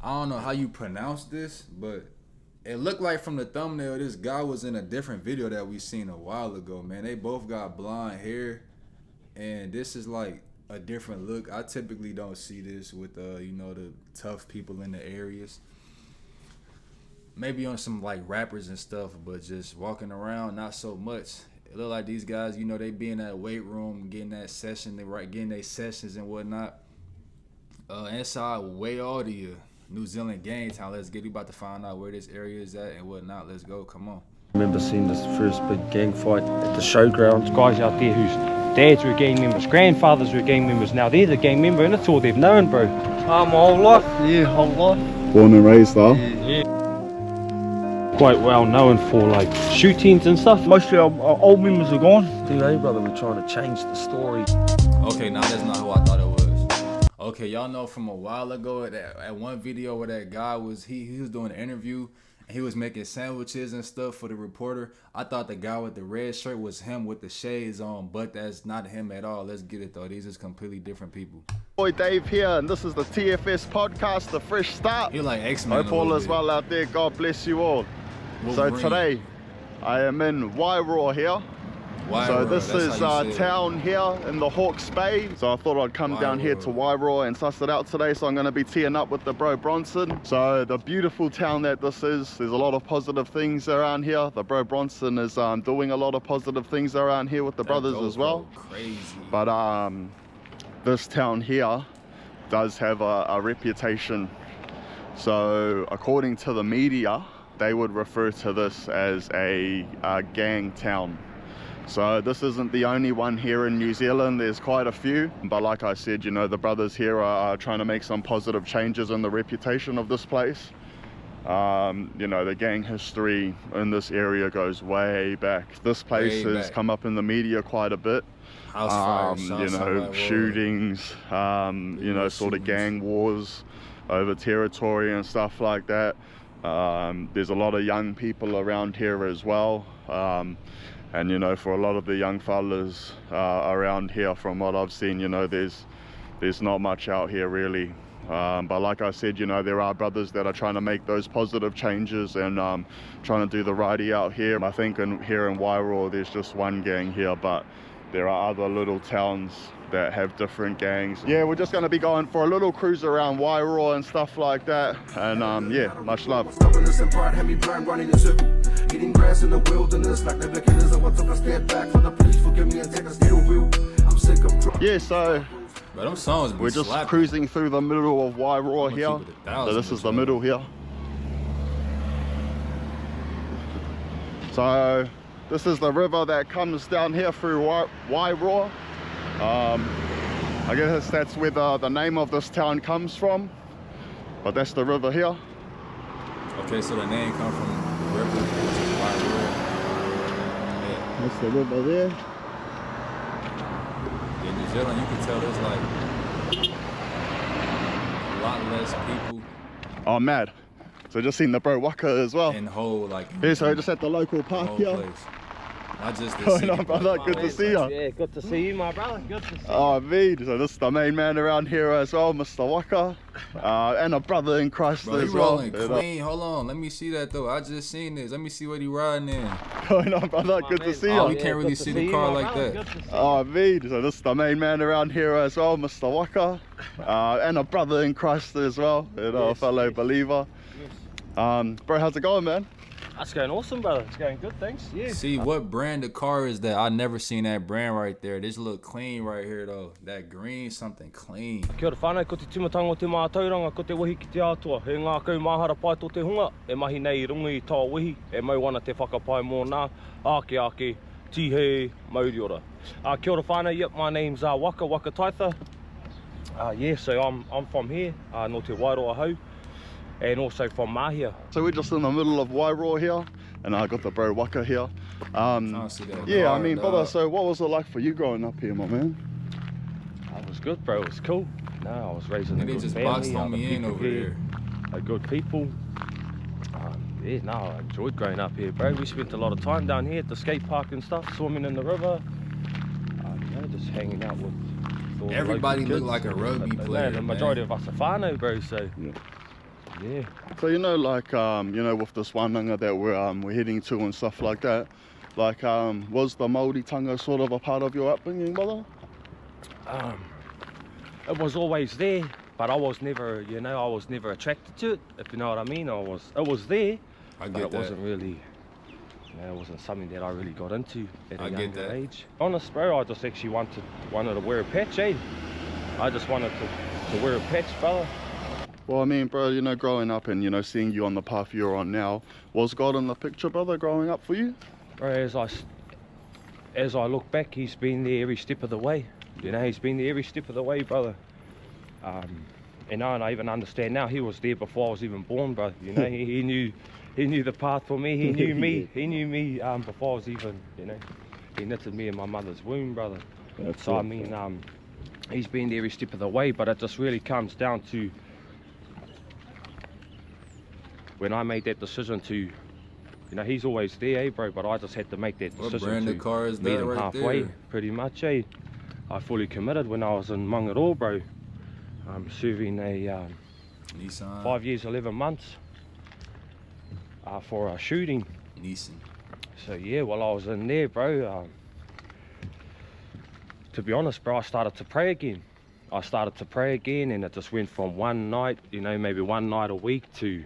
I don't know how you pronounce this, but it looked like from the thumbnail this guy was in a different video that we seen a while ago, man. They both got blonde hair, and this is like a different look. I typically don't see this with you know, the tough people in the areas. Maybe on some like rappers and stuff, but just walking around, not so much. It look like these guys, you know, they be in that weight room, getting that session, getting their sessions and whatnot. Inside Wairoa, New Zealand gang town. Let's get. We about to find out where this area is at and whatnot. Let's go. Come on. I remember seeing this first big gang fight at the showground. Guys out there whose dads were gang members, grandfathers were gang members. Now they're the gang member, and it's all they've known, bro. My whole life. Yeah, whole life. Born and raised, though. Yeah. Quite well known for like shootings and stuff. Most of our old members are gone. Hey brother, we're trying to change the story. Okay, now that's not who I thought it was. Okay, y'all know from a while ago at one video where that guy was he was doing an interview and he was making sandwiches and stuff for the reporter. I thought the guy with the red shirt was him with the shades on, but that's not him at all. Let's get it though. These is completely different people. Boy Dave here, and this is the TFS podcast, The Fresh Start. He like X-Men. Hope all is well out there. God bless you all. Wolverine. So today I am in Wairoa here. So this is town here in the Hawke's Bay. So I thought I'd come down here to Wairoa and suss it out today. So I'm going to be teeing up with the bro Bronson. So the beautiful town that this is, there's a lot of positive things around here. The bro Bronson is doing a lot of positive things around here with the brothers as well. Crazy. But this town here does have a reputation. So according to the media, they would refer to this as a gang town. So this isn't the only one here in New Zealand. There's quite a few, but like I said, you know, the brothers here are trying to make some positive changes in the reputation of this place. You know, the gang history in this area goes way back. This place has come up in the media quite a bit. House fires, you know, shootings, you know, sort of gang wars over territory and stuff like that. There's a lot of young people around here as well. And you know, for a lot of the young fellas around here, from what I've seen, you know, there's not much out here really. But like I said, you know, there are brothers that are trying to make those positive changes and trying to do the righty out here. I think here in Wairoa, there's just one gang here, but there are other little towns that have different gangs. Yeah, we're just going to be going for a little cruise around Wairoa and stuff like that. And yeah, much love. Eating grass in the wilderness like the beginners. I took a step back for the police. Forgive me and take a steering wheel. I'm sick of. Yeah, so but them songs we're just cruising through the middle of Wairoa here. So this is the middle here. So this is the river that comes down here through Wairoa. I guess that's where the name of this town comes from. But that's the river here. Okay, so the name comes from the river. Yeah. That's the river there. In New Zealand, you can tell there's like a lot less people. Oh, mad. So just seen the bro Waka as well. And whole like. Yeah, so just at the local park here. Place. Not just the city, on, brother. Good to see you. Yeah, good to see you, my brother. Good to see you. Oh, me. So this is the main man around here as well, Mr. Waka. And a brother in Christ bro, as well. Clean. Hold on. Let me see that though. I just seen this. Let me see what he riding in. Going on, brother. Good to see you. Oh, you can't really see the car like that. Oh, me. So this is the main man around here as well, Mr. Waka. And a brother in Christ as well. You know, a fellow believer. Bro, how's it going, man? That's going awesome, brother. It's going good, thanks. Yeah. See, what brand of car is that? I never seen that brand right there. This look clean right here, though. That green, something clean. Kia ora whānau, ko te timatanga o te mātauranga, ko te Viki Teao atua. He ngā kau mahara pai tō te hunga, e mahi nei rungi i tā wihi, e mau ana te whakapai mō nā, ake, tihe, mauriora. Kia ora whānau, yep, my name's Waka Taitha. Yeah, so I'm from here, no te Wairoa hau. And also from Mahia. So we're just in the middle of Wairoa here, and I got the bro Waka here. Yeah, I mean, brother, so what was it like for you growing up here, my man? It was good, bro. It was cool. No, I was raised in a good family. Boxed on me in over here. Good people. Yeah, no, I enjoyed growing up here, bro. We spent a lot of time down here at the skate park and stuff, swimming in the river. You know, just hanging out with everybody looked like a rugby player. The majority of us are whānau, bro, so. Yeah. Yeah. So you know, like you know, with this wānanga that we're heading to and stuff like that, like was the Māoritanga sort of a part of your upbringing, brother? It was always there, but I was never, you know, I was never attracted to it, if you know what I mean. It was there, but it wasn't really, you know, it wasn't something that I really got into at a younger age. Honest, bro, I just actually wanted to wear a patch, eh? I just wanted to wear a patch, brother. Well, I mean, bro, you know, growing up and, you know, seeing you on the path you're on now, was God in the picture, brother, growing up for you? Bro, as I look back, he's been there every step of the way. You know, he's been there every step of the way, brother. And I even understand now, he was there before I was even born, bro. You know, he knew the path for me, he knew me, he knew me before I was even, you know, he knitted me in my mother's womb, brother. So, I mean, he's been there every step of the way, but it just really comes down to when I made that decision to, you know, he's always there, eh, bro, but I just had to make that decision to meet him halfway, pretty much, eh. I fully committed when I was in Mangaroa, bro. Serving a 5 years, 11 months for a shooting. So yeah, while I was in there, bro, to be honest, bro, I started to pray again. And it just went from one night, you know, maybe one night a week to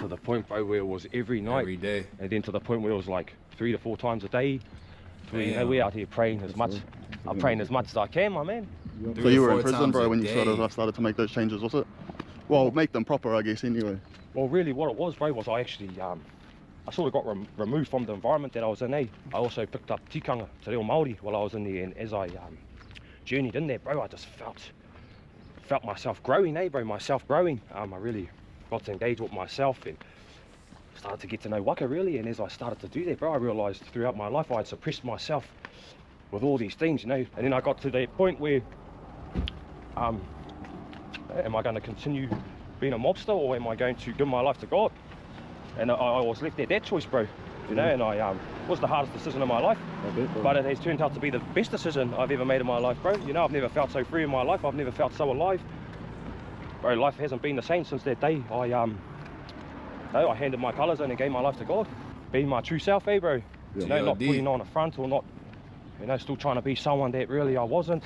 the point, bro, where it was every night. Every day. And then to the point where it was like 3 to 4 times a day. You know, we're out here praying as much. I'm praying as much as I can, my man. So you were in prison, bro, when you started to make those changes, was it? Well, make them proper, I guess, anyway. Well, really what it was, bro, was I actually, I sort of got removed from the environment that I was in, eh? I also picked up tikanga, te reo Māori, while I was in there, and as I journeyed in there, bro, I just felt myself growing, eh, bro, myself growing. I really got to engage with myself and started to get to know Waka, really, and as I started to do that, bro, I realised throughout my life I had suppressed myself with all these things, you know, and then I got to the point where, am I going to continue being a mobster, or am I going to give my life to God? And I was left at that choice, bro, you know, and it was the hardest decision of my life, but it has turned out to be the best decision I've ever made in my life, bro. You know, I've never felt so free in my life, I've never felt so alive, bro. Life hasn't been the same since that day I handed my colours in and gave my life to God, being my true self, eh, bro. You know, not putting on a front, or not, you know, still trying to be someone that really I wasn't.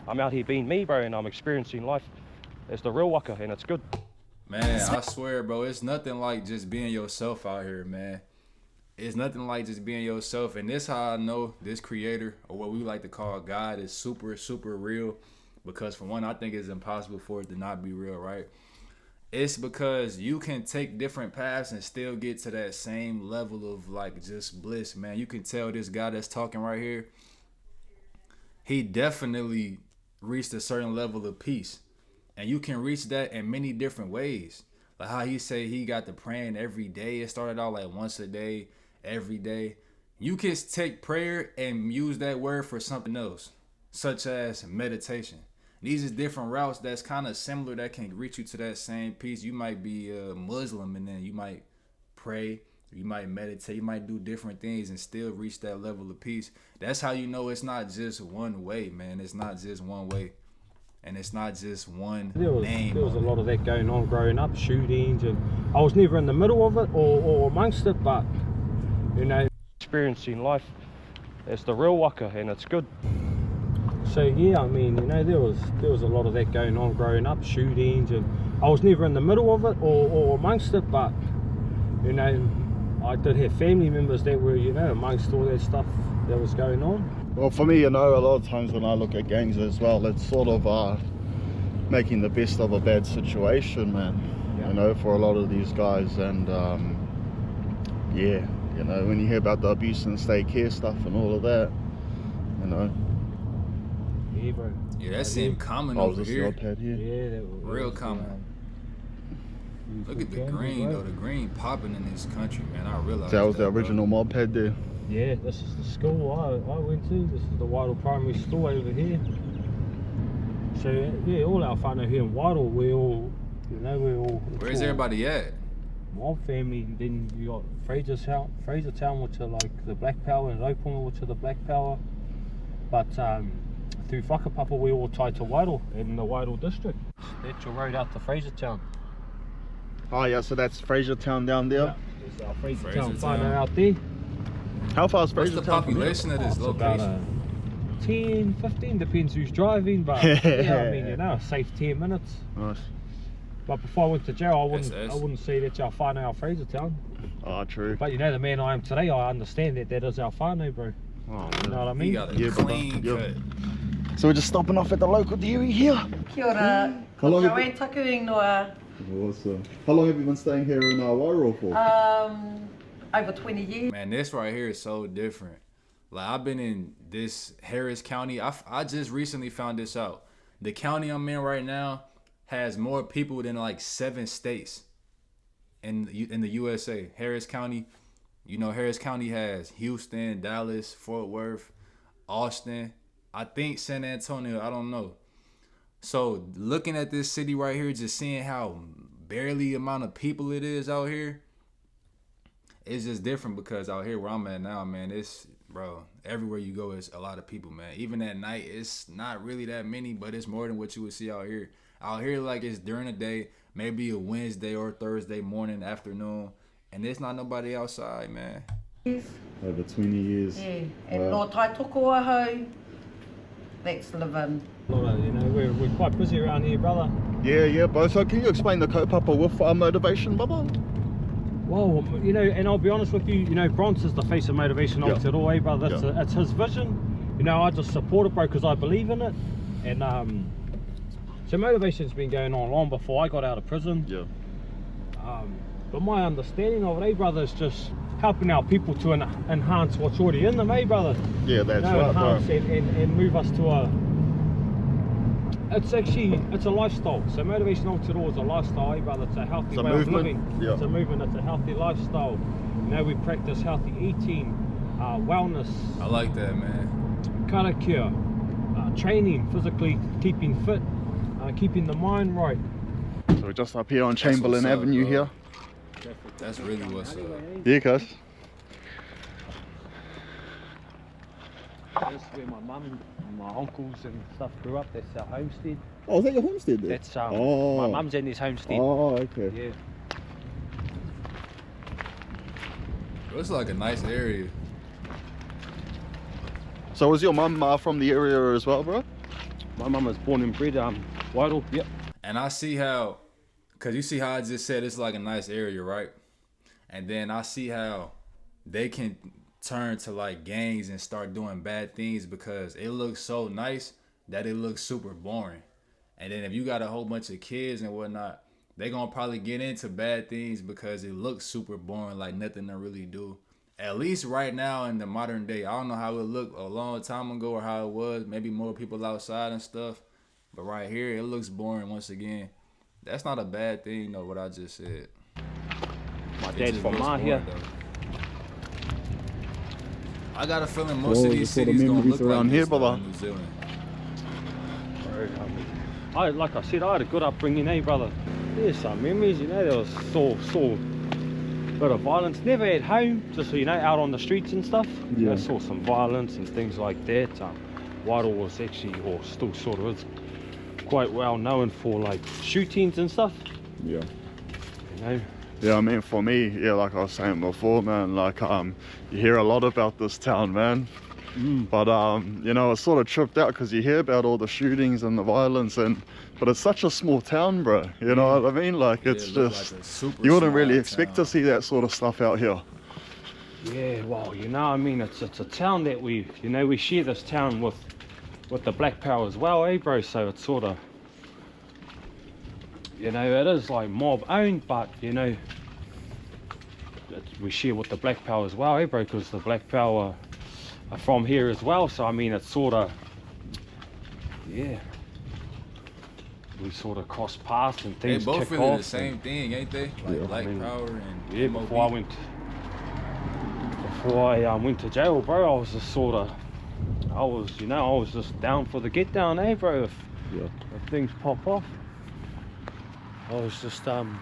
I'm out here being me, bro, and I'm experiencing life as the real Waka, and it's good. Man, I swear, bro, it's nothing like just being yourself out here, man. It's nothing like just being yourself, and this how I know this creator, or what we like to call God, is super, super real. Because for one, I think it's impossible for it to not be real, right? It's because you can take different paths and still get to that same level of like just bliss, man. You can tell this guy that's talking right here, he definitely reached a certain level of peace. And you can reach that in many different ways. Like how he say he got to praying every day. It started out like once a day, every day. You can take prayer and use that word for something else, such as meditation. These is different routes that's kind of similar that can reach you to that same peace. You might be a Muslim and then you might pray, you might meditate, you might do different things and still reach that level of peace. That's how you know it's not just one way, man. It's not just one way. And it's not just one name. There was a lot of that going on growing up, shootings, and I was never in the middle of it or amongst it, but, you know, experiencing life as the real Waka, and it's good. So yeah, I mean, you know, there was a lot of that going on growing up, shootings, and I was never in the middle of it or amongst it, but, you know, I did have family members that were, you know, amongst all that stuff that was going on. Well, for me, you know, a lot of times when I look at gangs as well, it's sort of making the best of a bad situation, man. Yeah. You know, for a lot of these guys, and yeah, you know, when you hear about the abuse and state care stuff and all of that, you know. Yeah, bro. Yeah, that seemed common over here. Pad here. Yeah, that was real common. Look at the green, though. The green popping in this country, man. I realized that was the original mob pad there. Yeah, this is the school I went to. This is the Wairoa Primary School over here. So yeah, all our whānau here in Wairoa, we're all, you know, we're all... Where's everybody at? Mob family. Then you got Frasertown, which are like the Black Power, and Raupunga, which are the Black Power. But through whakapapa, we're all tied to Wairoa in the Wairoa district. That's your road out to Frasertown. Oh yeah, so that's Frasertown down there. Yeah, there's our Frasertown Frasertown. whānau out there. How far is What's the Frasertown from here? population of this It's about location? 10, 15, depends who's driving, but yeah, I mean, you know, a safe 10 minutes. Nice. But before I went to jail, I SS. wouldn't say that's our whānau of Frasertown. Oh, true. But you know, the man I am today, I understand that is our whānau, bro. Oh, You know what I He mean? got a Yeah, brother. clean Yeah. cut. So we're just stopping off at the local dairy here. Kia ora. How long have Joanne taku ingoa. Awesome. How long have you been staying here in Wairoa for? Over 20 years. Man, this right here is so different. Like, I've been in this Harris County. I just recently found this out. The county I'm in right now has more people than like 7 states in the USA. Harris County, you know, Harris County has Houston, Dallas, Fort Worth, Austin, I think San Antonio, I don't know. So looking at this city right here, just seeing how barely amount of people it is out here, it's just different because out here where I'm at now, man, it's, bro, everywhere you go is a lot of people, man. Even at night, it's not really that many, but it's more than what you would see out here. Out here, like, it's during the day, maybe a Wednesday or Thursday morning, afternoon, and there's not nobody outside, man. Over 20 years. Yeah. And no tai toko ahau. That's living. You know, we're quite busy around here, brother. Yeah, bro. So can you explain the kaupapa with motivation, brother? Well, you know, and I'll be honest with you, you know, Bronson's the face of motivation Yeah. Aotearoa, brother. It's his vision. You know, I just support it, bro, because I believe in it. And so motivation's been going on long before I got out of prison. Yeah. But my understanding of it, brother, is just helping our people to enhance what's already in them, brother. Yeah, that's You know, right, bro. enhance and move us to a... It's a lifestyle. So motivation Aotearoa is a lifestyle, brother. It's a healthy It's a way movement. of living. Yeah. It's a movement. It's a healthy lifestyle. You know, we practice healthy eating, wellness, I like that, man. karakia, training, physically keeping fit, keeping the mind right. So we're just up here on Chamberlain what's up, Avenue bro. here. That's really what's up. Yeah, cuz. This is where my mum and my uncles and stuff grew up. That's our homestead. Oh, is that your homestead there? That's Oh. my mum's in his homestead. Oh, okay. Yeah. It's like a nice area. So was your mum from the area as well, bro? My mum was born and bred Wairoa. Yep. And I see how, because you see how I just said it's like a nice area, right? And then I see how they can turn to like gangs and start doing bad things because it looks so nice that it looks super boring. And then if you got a whole bunch of kids and whatnot, they gonna probably get into bad things because it looks super boring, like nothing to really do. At least right now in the modern day. I don't know how it looked a long time ago or how it was. Maybe more people outside and stuff. But right here, it looks boring once again. That's not a bad thing, though, what I just said. My It dad's just from looks Mahia. boring, though. I got a feeling most of these the sort of cities gonna memories look around like here, this, though, brother. in New Zealand. Like I said, I had a good upbringing, brother. There's some memories, you know. There was saw bit of violence. Never at home, just you know, out on the streets and stuff. Yeah. I saw some violence and things like that. Wairoa was actually, or still sort of is, quite well known for like shootings and stuff. Yeah. You know. Yeah, I mean, for me, yeah, like I was saying before, man, like, you hear a lot about this town, man. But, you know, it's sort of tripped out because you hear about all the shootings and the violence, but it's such a small town, bro. You know what I mean? Like, it's it look just, like a super you wouldn't really small expect town. to see that sort of stuff out here. Yeah, well, you know, I mean, it's a town that we share this town with the Black Power as well, bro? So it's sort of, you know, it is like mob owned, but you know, we share with the Black Power as well, bro? Because the Black Power are from here as well. So I mean, it's sort of, yeah, we sort of cross paths and They things. both kick really off the same thing, ain't they? Like Yeah. Black I mean, Power and Yeah, MOB. before I went to jail, bro, I was just sort of, I was just down for the get down, bro. If things pop off, I was just down.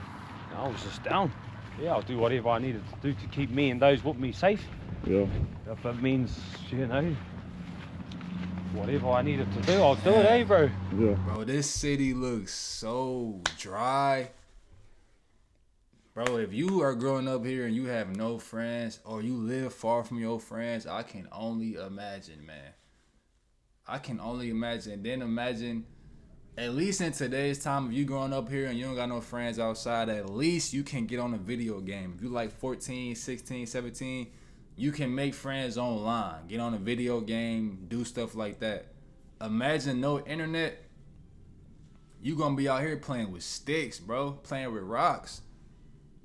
Yeah, I'll do whatever I needed to do to keep me and those with me safe. Yeah. If it means, you know, whatever I needed to do, I'll do it, bro. Yeah. Bro, this city looks so dry. Bro, if you are growing up here and you have no friends or you live far from your friends, I can only imagine, man. I can only imagine. And then imagine, at least in today's time, if you growing up here and you don't got no friends outside, at least you can get on a video game. If you like 14, 16, 17, you can make friends online. Get on a video game, do stuff like that. Imagine no internet. You gonna be out here playing with sticks, bro. Playing with rocks.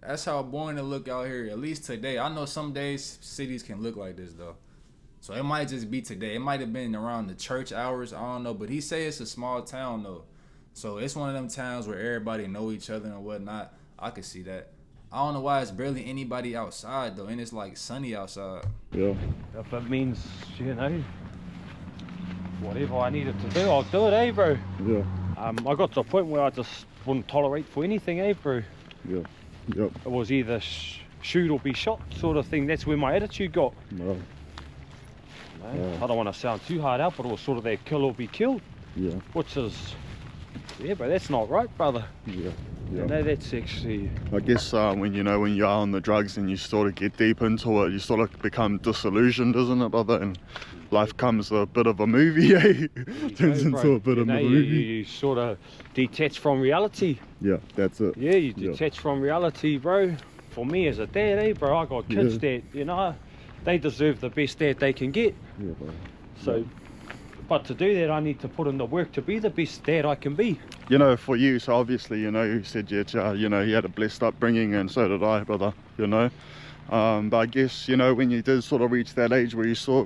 That's how boring it look out here, at least today. I know some days cities can look like this, though. So it might just be today. It might have been around the church hours. I don't know. But he say it's a small town, though. So it's one of them towns where everybody know each other and whatnot. I could see that. I don't know why it's barely anybody outside, though. And it's like sunny outside. Yeah. If it means, you know, whatever I needed to do, I'll do it, eh, bro? Yeah. I got to a point where I just wouldn't tolerate for anything, eh, bro? Yeah. Yep. It was either shoot or be shot sort of thing. That's where my attitude got. No. I don't want to sound too hard out, but it was sort of that kill or be killed. Yeah. Which is, yeah, bro, that's not right, brother. Yeah. You know, that's actually... I guess when you are on the drugs and you sort of get deep into it, you sort of become disillusioned, isn't it, brother? And life comes a bit of a movie, eh? Turns into a bit of a movie. You sort of detach from reality. Yeah, that's it. Yeah, you detach from reality, bro. For me as a dad, eh, bro, I got kids that, you know, they deserve the best dad they can get. Yeah, bro. So, but to do that, I need to put in the work to be the best dad I can be. You know, for you, so obviously, you know, you said you had a blessed upbringing, and so did I, brother, you know. But I guess, you know, when you did sort of reach that age where you saw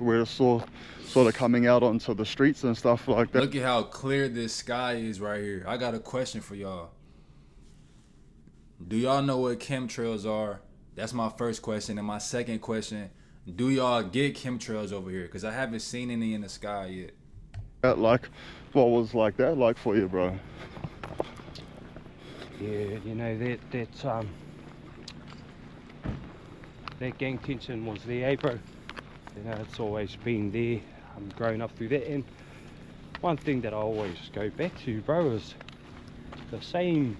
sort of coming out onto the streets and stuff like that. Look at how clear this sky is right here. I got a question for y'all. Do y'all know what chemtrails are? That's my first question. And my second question, do y'all get chemtrails over here? Because I haven't seen any in the sky yet. Like, what was like that like for you, bro? Yeah, you know, that gang tension was there, eh, bro? You know, it's always been there. I'm growing up through that, and one thing that I always go back to, bro, is the same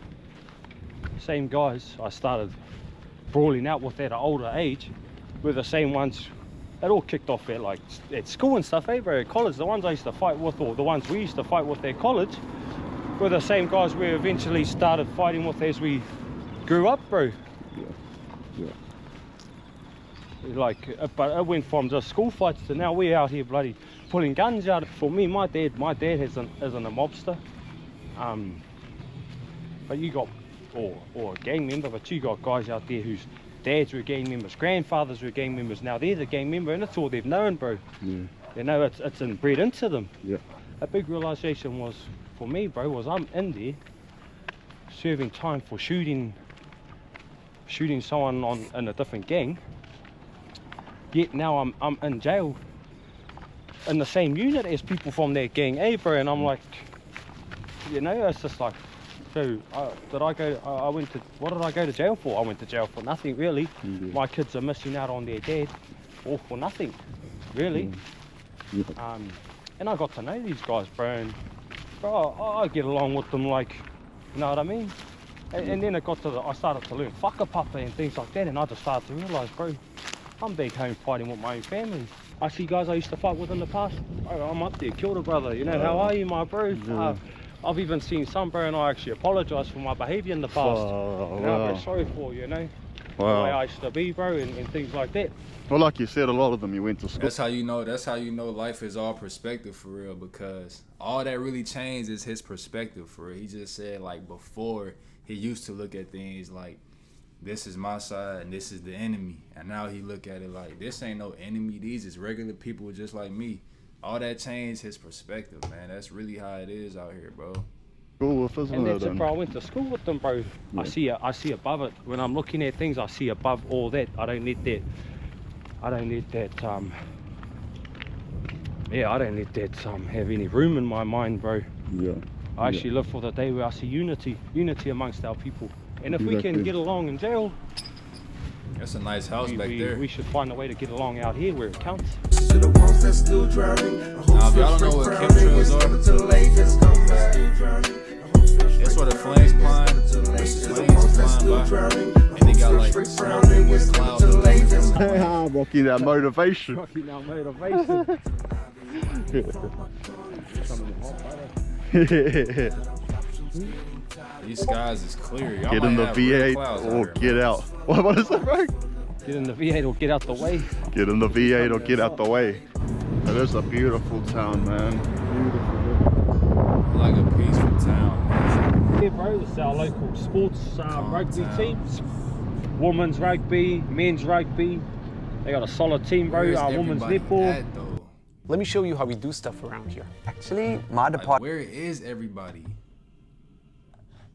guys I started brawling out with at an older age were the same ones. It all kicked off at school and stuff, eh, bro? At college, the ones I used to fight with, or the ones we used to fight with at college, were the same guys we eventually started fighting with as we grew up, bro. Yeah. Like, but it went from just school fights to now we're out here bloody pulling guns out. For me, my dad isn't a mobster, but you got, or a gang member, but you got guys out there whose dads were gang members, grandfathers were gang members, now they're the gang member, and it's all they've known, bro. Yeah. You know, it's inbred into them. Yeah. A big realization was, for me, bro, was I'm in there serving time for shooting someone in a different gang, yet now I'm in jail in the same unit as people from that gang, eh, bro? And I'm like, you know, it's just like, so what did I go to jail for? I went to jail for nothing, really. My kids are missing out on their dad, all for nothing, really. And I got to know these guys, bro, and bro, I get along with them, like, you know what I mean? And then it got to I started to learn whakapapa and things like that, and I just started to realise, bro, I'm back home fighting with my own family. I see guys I used to fight with in the past, bro, I'm up there, killed a brother, you know, how are you, my bro? I've even seen some, bro, and I actually apologise for my behaviour in the past. And I'm very sorry for, you know, the way I used to be, bro, and things like that. Well, like you said, a lot of them you went to school. That's how you know life is all perspective for real, because all that really changed is his perspective for real. He just said, like, before he used to look at things like, this is my side and this is the enemy, and now he look at it like, this ain't no enemy, these is regular people just like me. All that changed his perspective, man. That's really how it is out here, bro. Cool, isn't and it? That's it, bro. I went to school with them, bro. Yeah. I see above it. When I'm looking at things, I see above all that. I don't let that have any room in my mind, bro. Yeah. I actually live for the day where I see unity amongst our people. And if we can get along in jail, that's a nice house back there. We should find a way to get along out here where it counts. Now, if y'all don't know what chemtrails are, that's where the flames flying by, and they got like surrounded with clouds. Rocky that motivation. Rocky now motivation. These skies is clear. Y'all Get might in the have real V8 clouds out or here. get out. What is that, bro? Get in the V8 or get out the way. Get in the V8 or get out the way. It is a beautiful town, man. Like a peaceful town. Yeah, bro, this is our local sports rugby town. teams. Women's rugby, men's rugby. They got a solid team, bro. Where's Our women's everybody netball. at, though? Let me show you how we do stuff around here. Actually, my Like, department. where is everybody?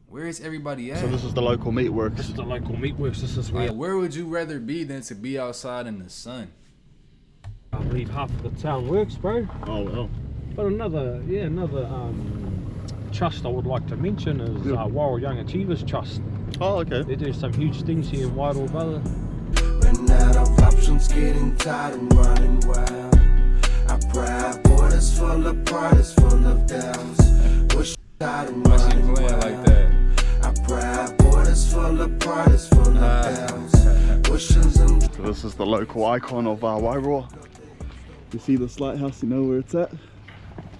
Where is everybody at? So this is the local meatworks. This is the local meatworks. This is Like, where where would you rather be than to be outside in the sun? I believe half of the town works, bro. Oh well. But another trust I would like to mention is Wairoa Young Achievers Trust. Oh, okay. They do some huge things here in Wairoa, brother. Ran out of options, getting tired and running wild. I proud borders full of parties, full of downs. Wish tired and Why she running playing wild. like that? I proud borders full of parties, full of downs. Wishes and So this is the local icon of Wairoa. You see this lighthouse, you know where it's at?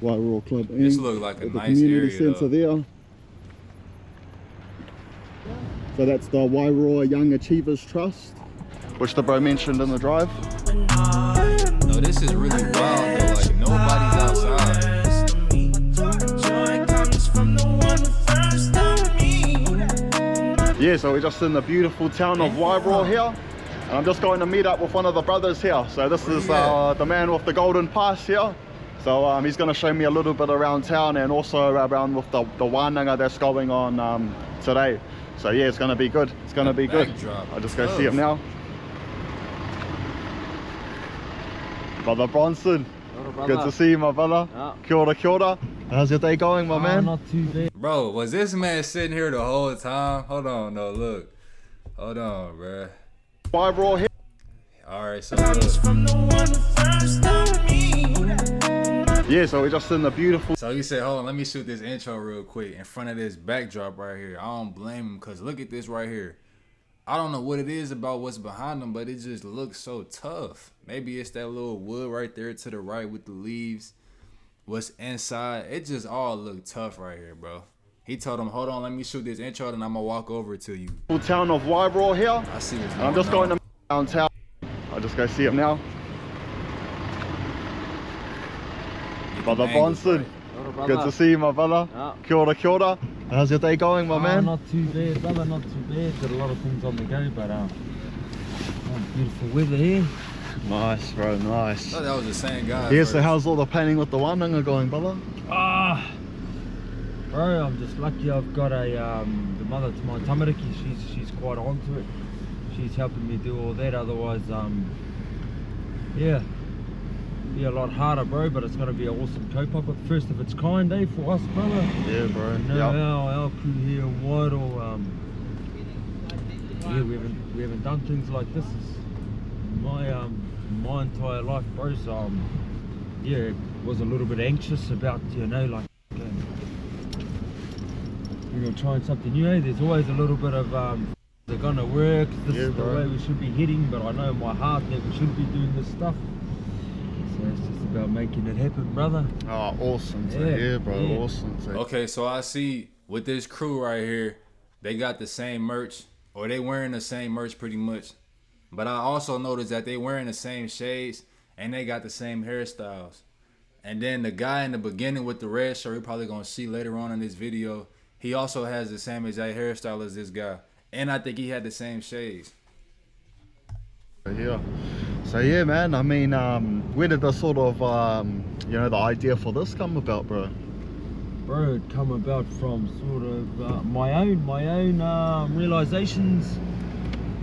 Wairoa Club. This look like a at the nice community area, centre though. there. So that's the Wairoa Young Achievers Trust, which the bro mentioned in the drive. No, this is really wild though. Like nobody's outside. Yeah, so we're just in the beautiful town of Wairoa here. And I'm just going to meet up with one of the brothers here. So this is the man with the golden pass here. So he's going to show me a little bit around town and also around with the wānanga that's going on today. So yeah, it's going to be good. It's going to be good. Backdrop, I'll just go see him now. Brother Bronson, good to see you, my brother. Kia ora, kia ora. How's your day going, my man? Not too bad. Bro, was this man sitting here the whole time? Hold on, no, look. Hold on, bruh. Wairoa here. Alright, so look. Yeah, so we're just in the beautiful. So he said, hold on, let me shoot this intro real quick in front of this backdrop right here. I don't blame him, because look at this right here. I don't know what it is about what's behind them, but it just looks so tough. Maybe it's that little wood right there to the right with the leaves. What's inside, it just all look tough right here, bro. He told him, hold on, let me shoot this intro, and I'm gonna walk over to you. Town of Wairoa here. I see what's And I'm just going to downtown. I'll just go see him now. Brother Bronson, good to see you, my brother. Kia ora, kia ora. How's your day going, my man? Not too bad, brother, not too bad. Got a lot of things on the go, but beautiful weather here. Nice, bro, nice. I thought that was the same guy. Yeah, so how's all the painting with the wānanga going, brother? Bro, I'm just lucky I've got a the mother to my tamariki. She's quite onto it. She's helping me do all that. Otherwise, yeah, be a lot harder, bro. But it's gonna be an awesome kaupapa, first of its kind, eh, for us, brother. Yeah, bro. You know, our crew here in Wairoa, yeah, we haven't done things like this my entire life, bro. So yeah, was a little bit anxious about, you know, like you know, trying something new. Eh? There's always a little bit of they're gonna work. This is the way we should be heading, but I know in my heart that we should be doing this stuff. So it's just about making it happen, brother. Oh, awesome to hear, bro. Yeah. Awesome to hear. Okay, so I see with this crew right here, they got the same merch, or they wearing the same merch pretty much. But I also noticed that they wearing the same shades and they got the same hairstyles. And then the guy in the beginning with the red shirt, you're probably gonna see later on in this video, he also has the same exact hairstyle as this guy. And I think he had the same shades. Yeah. So yeah, man, I mean, where did the sort of, you know, the idea for this come about, bro? Bro, it come about from sort of my own realizations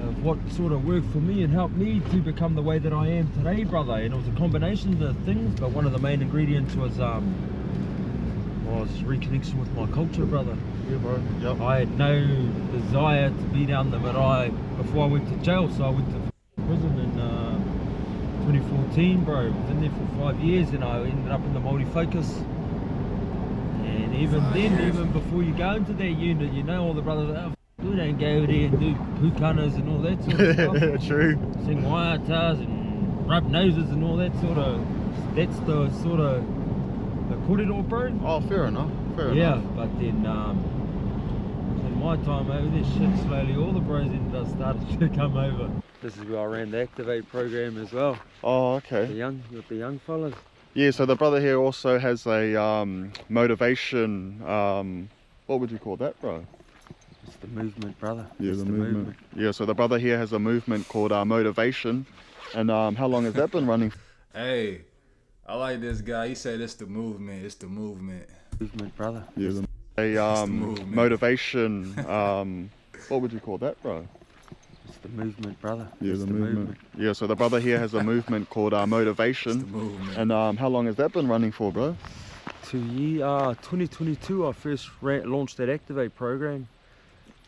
of what sort of worked for me and helped me to become the way that I am today, brother. And it was a combination of things, but one of the main ingredients was reconnection with my culture, brother. Yeah, bro. Yep. I had no desire to be down the marae before I went to jail, so I went to prison in 2014, bro. I was in there for 5 years and I ended up in the Māori focus. And even then, even before you go into that unit, you know, all the brothers, oh, We don't go there and do pukanas and all that sort of stuff. True. Sing waiatas and rub noses and all that sort of. That's the sort of the korero, bro. Oh, fair enough. Fair Yeah, enough. but then in my time over there, shit slowly all the bros ended up started to come over. This is where I ran the Activate program as well. Oh, okay. With the young fellas. Yeah, so the brother here also has a motivation, what would you call that, bro? It's the movement, brother. Yeah, It's the movement. Yeah, so the brother here has a movement called Motivation. And how long has that been running? Hey, I like this guy. He said it's the movement. It's the movement. Movement, brother. Yeah, a movement. motivation, what would you call that, bro? It's the movement, brother. Yeah, It's the movement. Yeah, so the brother here has a movement called Motivation. It's the movement. And how long has that been running for, bro? 2022 I first launched that Activate program.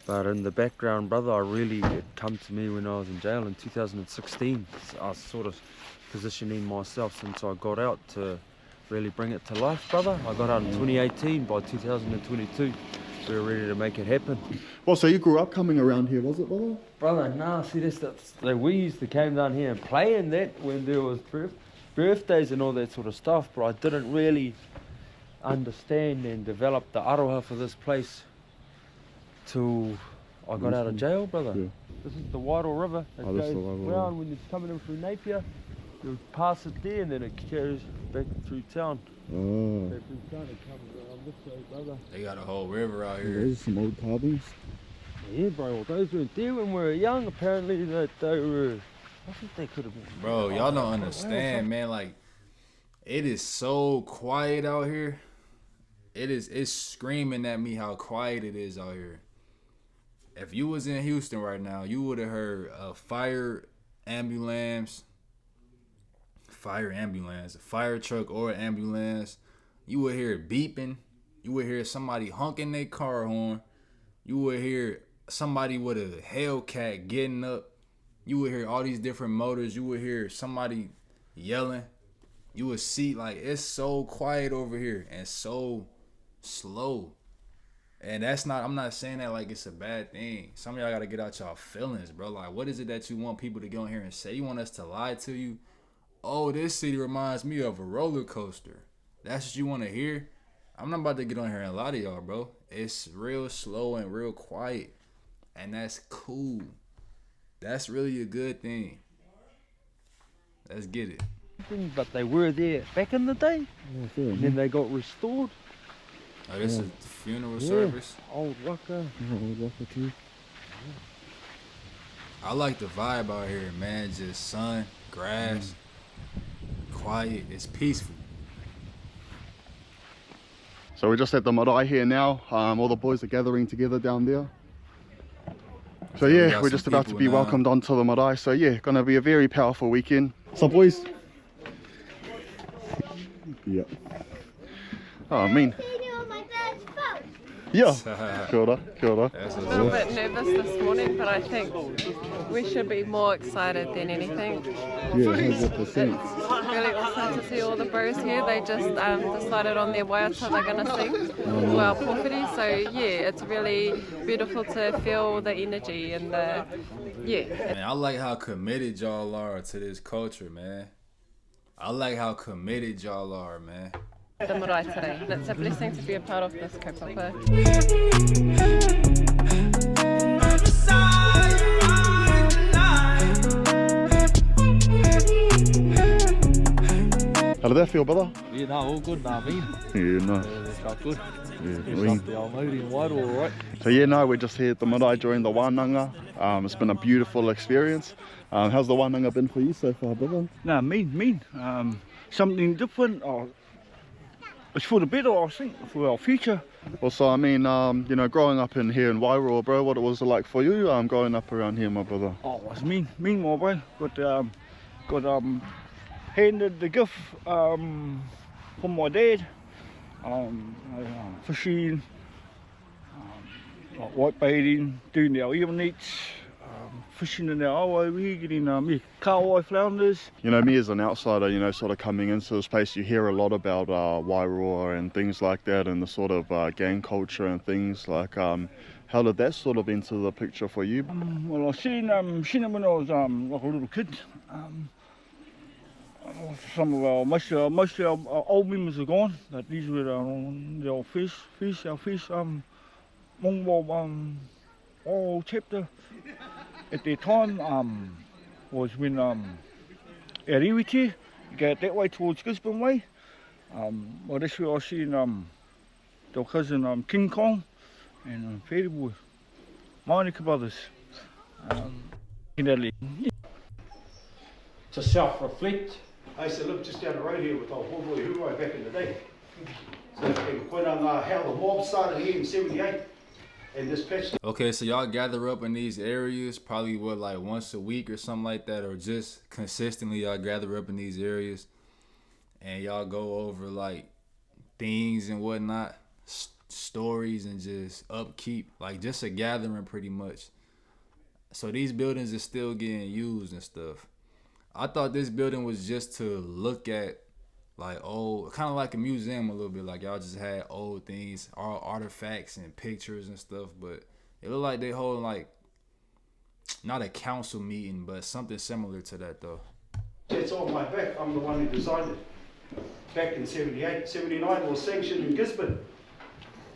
But in the background, brother, it come to me when I was in jail in 2016. So I was sort of positioning myself since I got out to really bring it to life, brother. I got out in 2018. By 2022, we were ready to make it happen. Well, so you grew up coming around here, was it, brother? Brother, nah, see this stuff. We used to come down here and play in that when there was birthdays and all that sort of stuff, but I didn't really understand and develop the aroha for this place till I got out of jail, brother. Yeah. This is the Wairoa River. It Oh, this is goes the Wairoa round when you're coming in through Ranapia. You pass it there and then it carries back through town. Oh, Back through town, it comes around this way, brother. They got a whole river out here. those are some old carvings. Yeah, bro, well, those weren't there when we were young. Apparently that they were, I think they could have been. Bro, y'all don't understand, man. Like, it is so quiet out here. It's screaming at me how quiet it is out here. If you was in Houston right now, you would have heard a fire ambulance, a fire truck or an ambulance. You would hear it beeping. You would hear somebody honking their car horn. You would hear somebody with a Hellcat getting up. You would hear all these different motors. You would hear somebody yelling. You would see, like, it's so quiet over here and so slow. And I'm not saying that like it's a bad thing. Some of y'all gotta get out y'all feelings, bro. Like, what is it that you want people to go in here and say? You want us to lie to you? Oh, this city reminds me of a roller coaster. That's what you want to hear? I'm not about to get on here and lie to y'all, bro. It's real slow and real quiet. And that's cool. That's really a good thing. Let's get it. But they were there back in the day. And then they got restored. Oh, this is the funeral service. Old Waka. Old Waka too. I like the vibe out here, man. Just sun, grass, quiet. It's peaceful. So we're just at the marae here now. All the boys are gathering together down there. So we yeah, got we're some just about to people be now. welcomed onto the marae. So yeah, gonna be a very powerful weekend. So boys. Yeah. Oh, I mean. Yeah. Kia ora, kia ora. That's A what's little up. bit nervous this morning, but I think we should be more excited than anything. Yeah, 100%. It's really awesome to see all the bros here. They just decided on their waiata they're going to sing well pōwhiri. So yeah, it's really beautiful to feel the energy and the Man, I like how committed y'all are to this culture, man. I like how committed y'all are, man. the marae today. And it's a blessing to be a part of this kaupapa. How did that feel, brother? Yeah, no, all good, nah, me. Yeah, no. Felt good. Yeah, Dressed up the old Māori in Wairoa, right? So yeah, no, we're just here at the marae during the wānanga. It's been a beautiful experience. How's the wānanga been for you so far, brother? No, mean. Something different. It's for the better, I think, for our future. Well, so I mean, you know, growing up in here in Wairoa, bro, what it was like for you growing up around here, my brother? Oh, it's mean, my boy. Got handed the gift from my dad. Fishing, white baiting, doing our evenings, fishing in our awa, we getting kawai flounders. You know, me as an outsider, you know, sort of coming into this place, you hear a lot about Wairoa and things like that, and the sort of gang culture and things like, How did that sort of enter the picture for you? Well, I seen it when I was like a little kid. Some of our most of our old members are gone. But these were the old fish. Our fish. Old chapter at their time was when at Iwiti, go that way towards Gisborne way. Well, that's where I seen their cousin King Kong and Fairy Boy, Monica brothers. To self-reflect. I used to live just down the road here with old Boy Huroi back in the day. So when how the mob started here in '78, and this patch. Okay, so y'all gather up in these areas, probably what, like once a week or something like that, or just consistently y'all gather up in these areas, and y'all go over like things and whatnot, stories and just upkeep, like just a gathering pretty much. So these buildings are still getting used and stuff. I thought this building was just to look at, like old, kind of like a museum a little bit, like y'all just had old things, all artifacts and pictures and stuff, but it looked like they hold like, not a council meeting, but something similar to that though. It's on my back, I'm the one who designed it. Back in '78, '79 it was sanctioned in Gisborne.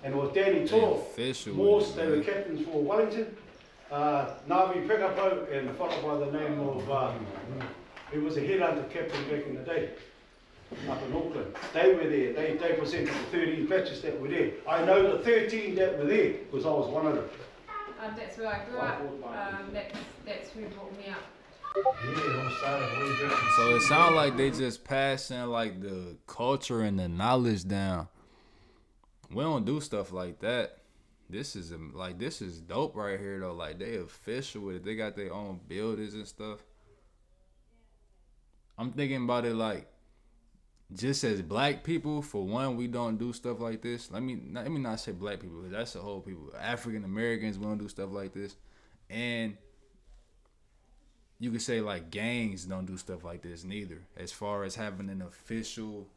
And it was Danny Toro, Morse, they were captains for Wellington. Navi Pekapo and a fellow by the name of, he was a headhunter captain back in the day, up in Auckland. They were there, they presented the 13 patches that were there. I know the 13 that were there, because I was one of them. That's where I grew up, that's who brought me up. So it sounds like they just passing like the culture and the knowledge down. We don't do stuff like that. This is dope right here though. Like they official with it. They got their own buildings and stuff. I'm thinking about it like, just as black people, for one, we don't do stuff like this. Let me not say black people, because that's the whole people. African Americans, we don't do stuff like this. And you could say like gangs don't do stuff like this neither, as far as having an official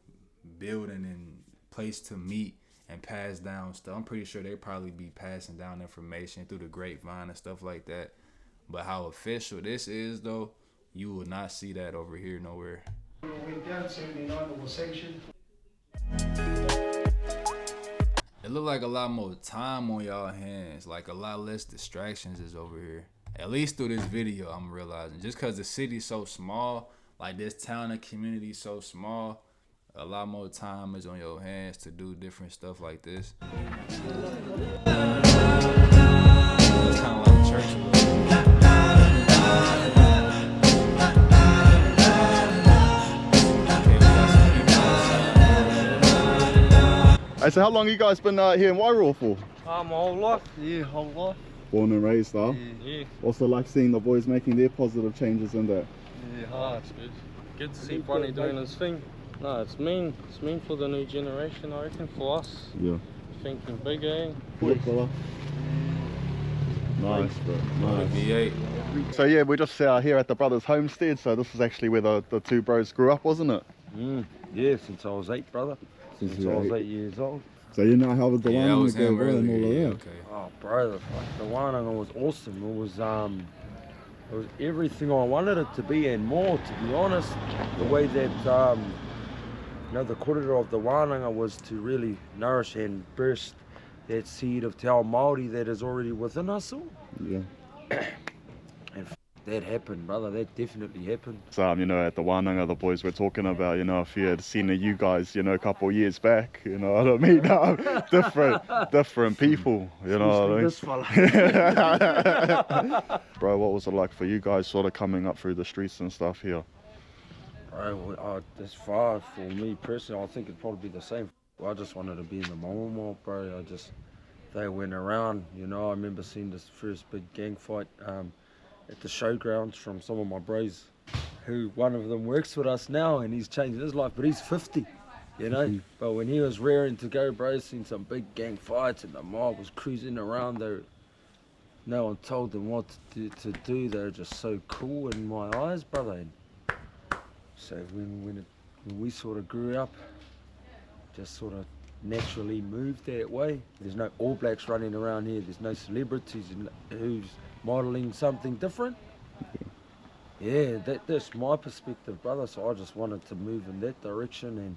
building and place to meet and pass down stuff. I'm pretty sure they probably be passing down information through the grapevine and stuff like that. But how official this is though, you will not see that over here nowhere. Went down '79, it was sanctioned. It look like a lot more time on y'all hands, like a lot less distractions is over here. At least through this video, I'm realizing. Just because the city's so small, like this town and community so small, a lot more time is on your hands to do different stuff like this. It's kind of like church. Hey, so how long you guys been here in Wairoa for? My whole life, yeah, whole life. Born and raised, huh? Yeah. Also like seeing the boys making their positive changes in that. Yeah, it's good. Good to see Bunny doing his thing. No, it's mean for the new generation, I reckon, for us. Yeah. Thinking big, eh? Good fella. Nice, bro. Nice. V8. So yeah, we're just here at the brothers' homestead. So this is actually where the two bros grew up, wasn't it? Yeah, since I was 8, brother. Since I was 8 years old. So you know how the Wairoa go well and all of that? Okay. Oh, bro, the Wairoa was awesome. It was everything I wanted it to be and more, to be honest. The way that, the kōrero of the Wairoa was to really nourish and burst that seed of Te Ao Māori that is already within us all. Yeah. And that happened, brother. That definitely happened. So, at the Wairoa, the boys were talking about, if you had seen you guys, a couple of years back, you know what I mean? different people, you know what I mean? This fella. Bro, what was it like for you guys sort of coming up through the streets and stuff here? Bro, this far for me personally, I think it'd probably be the same. I just wanted to be in the momo, bro. They went around, I remember seeing this first big gang fight at the showgrounds from some of my bros, who one of them works with us now and he's changed his life, but he's 50, But when he was raring to go, bro, seen some big gang fights and the mob was cruising around there. No one told them what to do. They were just so cool in my eyes, brother. And so when we sort of grew up, just sort of naturally move that way. There's no All Blacks running around here. There's no celebrities who's modelling something different. Yeah, that's my perspective, brother. So I just wanted to move in that direction, and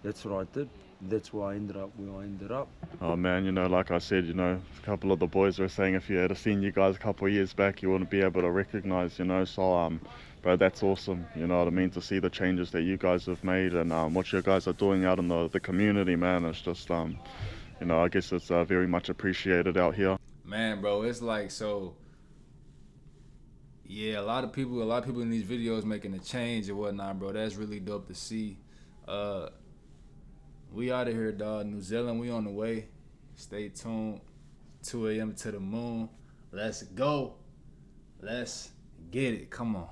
that's what I did. That's why I ended up where I ended up. Oh man, you know, like I said, you know, a couple of the boys were saying if you had seen you guys a couple of years back, you wouldn't be able to recognize, you know. So, bro, that's awesome. You know what I mean? To see the changes that you guys have made and what you guys are doing out in the community, man. It's just, you know, I guess it's very much appreciated out here. Man, bro, it's like, so yeah, a lot of people in these videos making a change and whatnot, bro. That's really dope to see. We out of here, dog. New Zealand, we on the way. Stay tuned. 2 a.m. to the moon. Let's go. Let's get it. Come on.